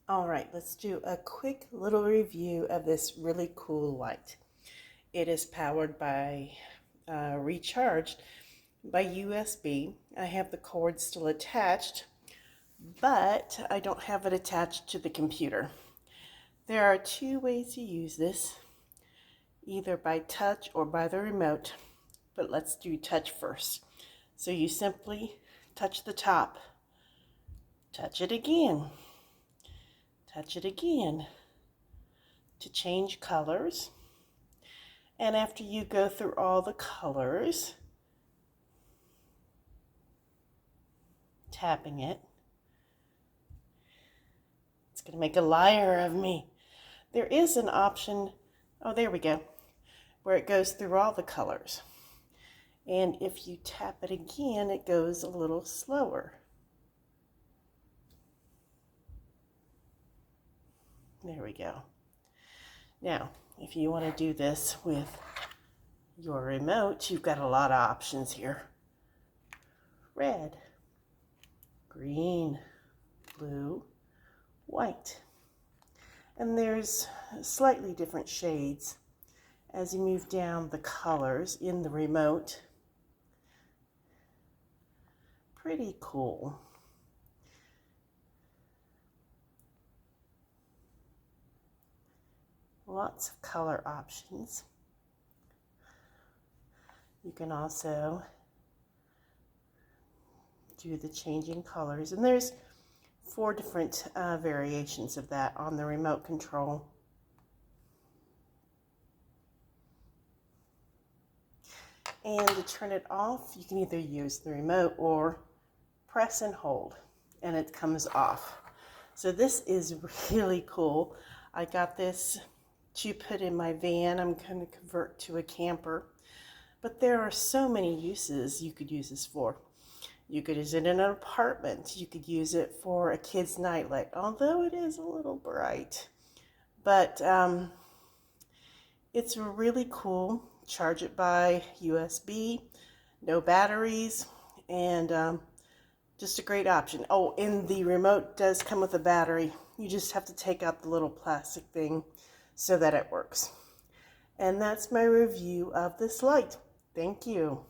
All right, let's do a quick little review of this really cool light. It is powered by, recharged by USB. I have the cord still attached, but I don't have it attached to the computer. There are two ways to use this, either by touch or by the remote, but let's do touch first. So you simply touch the top, touch it again, touch it again to change colors. And after you go through all the colors, tapping it, it's going to make a liar of me. There is an option, oh, there we go, where it goes through all the colors. And if you tap it again, it goes a little slower. There we go. Now, if you want to do this with your remote, you've got a lot of options here. Red, green, blue, white. And there's slightly different shades as you move down the colors in the remote. Pretty cool. Lots of color options. You can also do the changing colors, and there's 4 different variations of that on the remote control. And to turn it off, you can either use the remote or press and hold, and it comes off. So this is really cool. I got this to put in my van. I'm going to convert to a camper. But there are so many uses you could use this for. You could use it in an apartment. You could use it for a kid's nightlight, although it is a little bright. But it's really cool. Charge it by USB, no batteries, and just a great option. Oh, and the remote does come with a battery. You just have to take out the little plastic thing so that it works. And that's my review of this light. Thank you.